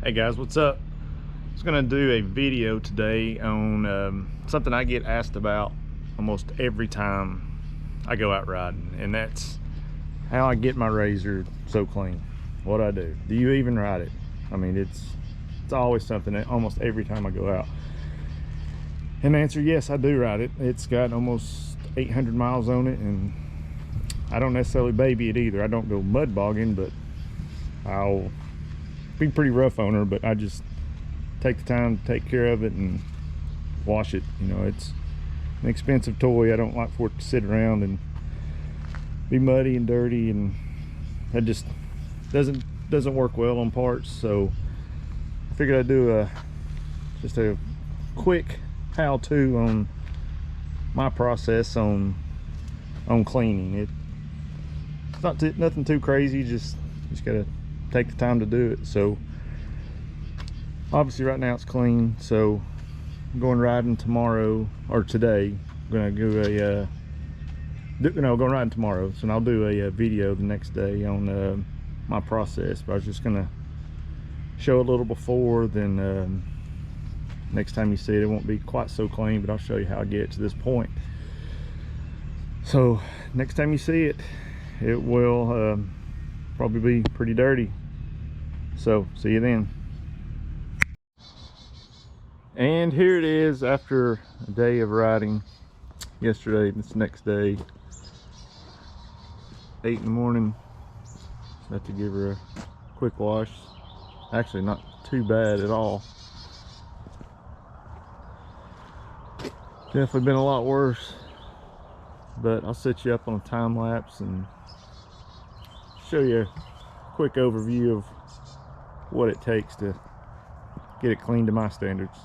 Hey guys, what's up? I was gonna do a video today on something I get asked about almost every time I go out riding, and that's how I get my RZR so clean. What I do. Do you even ride it? I mean, it's always something that almost every time I go out. And the answer, yes, I do ride it. It's got almost 800 miles on it, and I don't necessarily baby it either. I don't go mud bogging, but I'll be pretty rough on her, but I just take the time to take care of it and wash it. You know, it's an expensive toy. I don't like for it to sit around and be muddy and dirty, and that just doesn't work well on parts. So I figured I'd do just a quick how-to on my process on cleaning. It's not nothing too crazy, just gotta take the time to do it. So obviously right now it's clean, so I'm going riding tomorrow, or today. I'm gonna do going riding tomorrow, so I'll do a video the next day on my process. But I was just gonna show a little before, then next time you see it, it won't be quite so clean, but I'll show you how I get to this point. So next time you see it, it will probably be pretty dirty. So see you then. And here it is after a day of riding. Yesterday, this next day, 8 in the morning. Had to give her a quick wash. Actually not too bad at all. Definitely been a lot worse, but I'll set you up on a time lapse and show you a quick overview of what it takes to get it clean to my standards.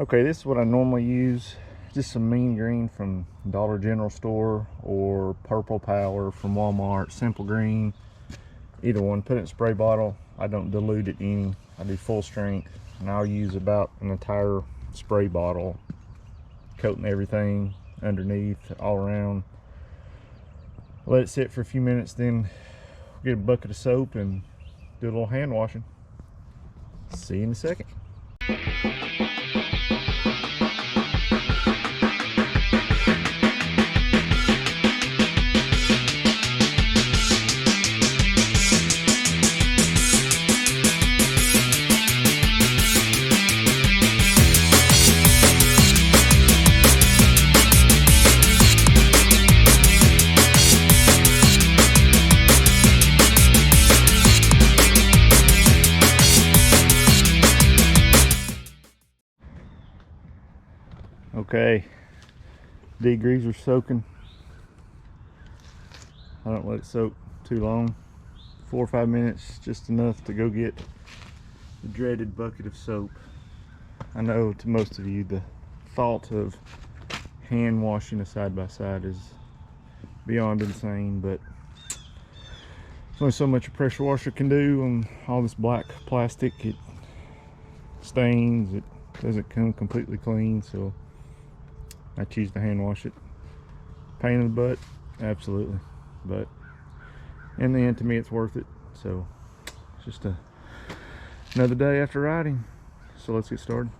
Okay, this is what I normally use. Just some mean green from Dollar General store, or purple power from Walmart, simple green, either one. Put it in a spray bottle. I don't dilute it any. I do full strength, and I'll use about an entire spray bottle, coating everything underneath, all around. Let it sit for a few minutes, then get a bucket of soap and do a little hand washing. See you in a second. Okay, degreaser soaking. I don't let it soak too long. 4 or 5 minutes, just enough to go get the dreaded bucket of soap. I know to most of you the thought of hand washing a side-by-side is beyond insane, but there's only so much a pressure washer can do on all this black plastic. It stains, it doesn't come completely clean, so I choose to hand wash it. Pain in the butt, absolutely, but in the end, to me, it's worth it. So it's just another day after riding. So let's get started.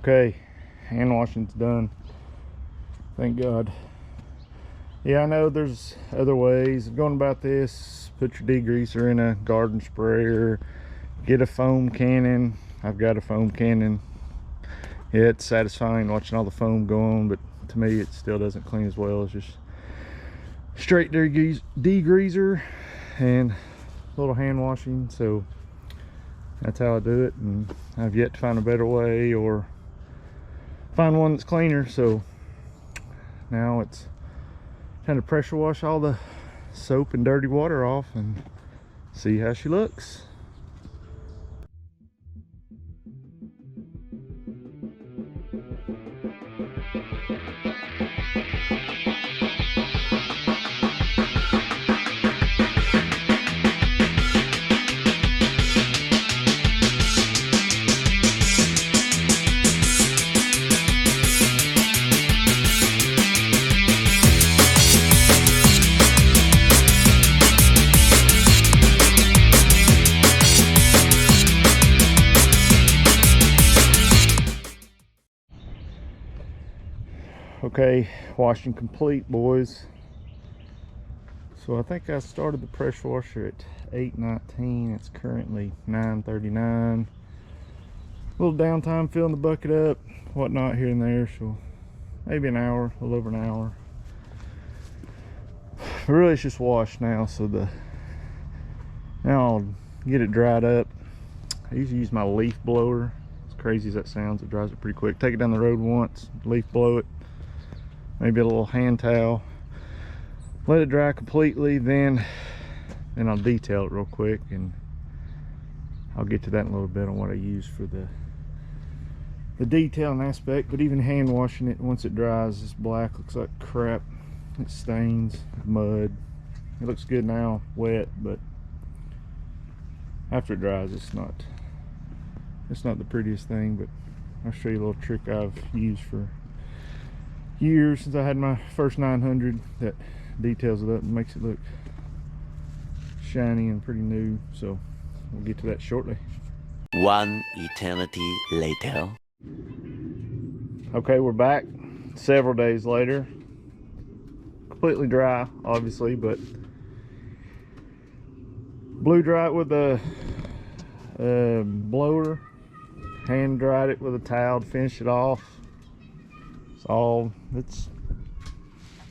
Okay, hand washing's done, thank God. Yeah, I know there's other ways of going about this. Put your degreaser in a garden sprayer, get a foam cannon. I've got a foam cannon. Yeah, it's satisfying watching all the foam go on, but to me it still doesn't clean as well as just straight degreaser and a little hand washing. So that's how I do it, and I've yet to find a better way or find one that's cleaner. So now it's time to pressure wash all the soap and dirty water off and see how she looks. Okay, washing complete, boys. So I think I started the pressure washer at 8:19. It's currently 9:39. A little downtime filling the bucket up, whatnot here and there, so maybe an hour, a little over an hour. But really it's just washed now, so now I'll get it dried up. I usually use my leaf blower. As crazy as that sounds, it dries it pretty quick. Take it down the road once, leaf blow it, maybe a little hand towel, let it dry completely, then I'll detail it real quick, and I'll get to that in a little bit on what I use for the detailing aspect. But even hand washing it, once it dries, it's black, looks like crap. It stains, mud. It looks good now, wet, but after it dries, it's not the prettiest thing. But I'll show you a little trick I've used for years, since I had my first 900, that details it up and makes it look shiny and pretty new. So we'll get to that shortly. One eternity later. Okay, we're back several days later. Completely dry, obviously, but blew dry it with a blower, hand dried it with a towel to finish it off. It's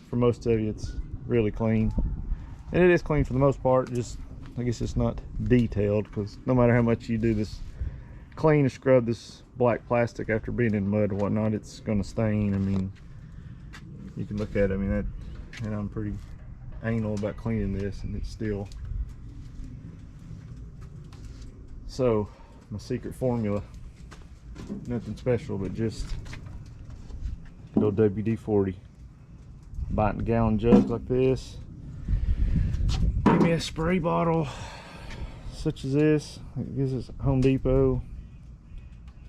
for most of you, it's really clean, and it is clean for the most part. Just, I guess it's not detailed, because no matter how much you do this clean or scrub this black plastic after being in mud or whatnot, it's going to stain. I mean, you can look at it. I mean, and I'm pretty anal about cleaning this, and it's still. So my secret formula, nothing special, but just good old WD-40. Buy it in gallon jugs like this. Give me a spray bottle such as this. This is Home Depot,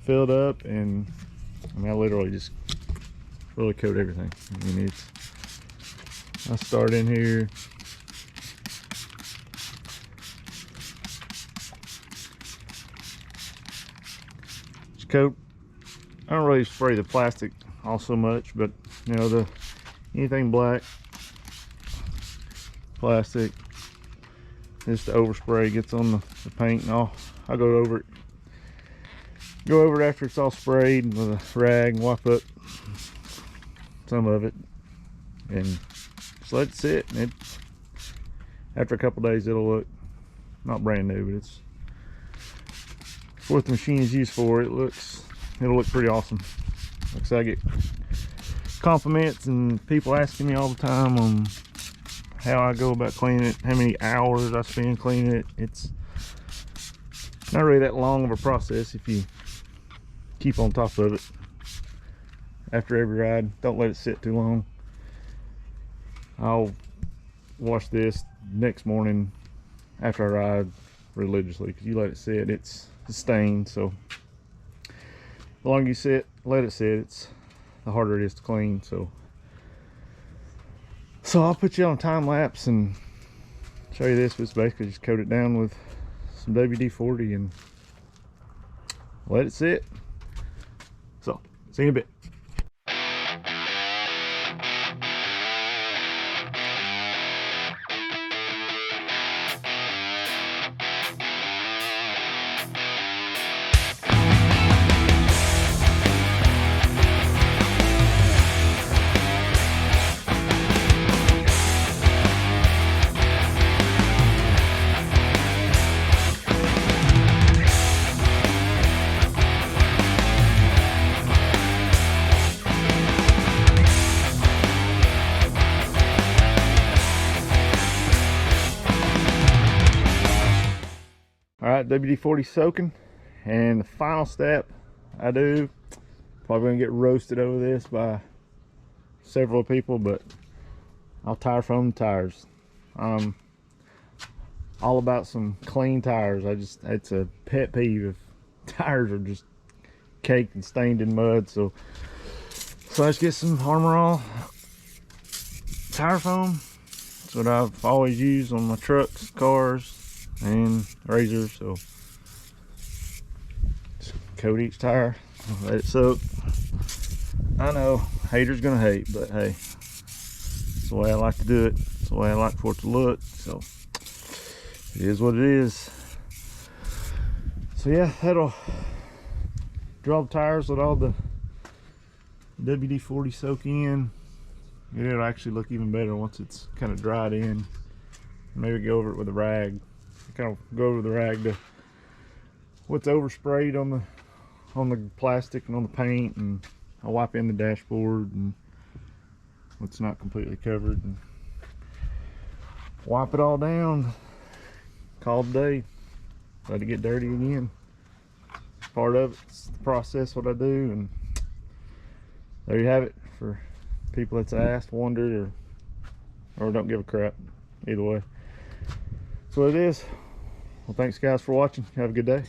filled up, and I mean, I literally just really coat everything. I mean, I start in here. Just coat. I don't really spray the plastic all so much, but you know, anything black plastic, just the overspray gets on the paint, and I'll go over it after it's all sprayed with a rag and wipe up some of it, and just let it sit. And after a couple days, it'll look not brand new, but it's what the machine is used for. It'll look pretty awesome. Like I said, I get compliments and people asking me all the time on how I go about cleaning it, how many hours I spend cleaning it. It's not really that long of a process if you keep on top of it. After every ride, don't let it sit too long. I'll wash this next morning after I ride religiously, because you let it sit, it's stained. So the longer you let it sit, the harder it is to clean. So I'll put you on a time lapse and show you this. But it's basically just coat it down with some WD-40 and let it sit. So See you in a bit. All right, WD-40 soaking, and the final step I do, probably gonna get roasted over this by several people, but I'll tire foam the tires. All about some clean tires. It's a pet peeve if tires are just caked and stained in mud. So let's get some Armor All tire foam. That's what I've always used on my trucks, cars, and RZR. So just coat each tire, let it soak. I know haters gonna hate, but hey, it's the way I like to do it. It's the way I like for it to look. So it is what it is. So yeah, that'll draw the tires, let all the WD-40 soak in. It'll actually look even better once it's kind of dried in. Maybe go over it with a rag. Kind of go over the rag to what's oversprayed on the plastic and on the paint, and I'll wipe in the dashboard and what's not completely covered, and wipe it all down. Call it a day. Let it get dirty again. It's part of it. It's the process, what I do, and there you have it for people that's asked, wondered, or don't give a crap. Either way, that's what it is. Well, thanks guys for watching. Have a good day.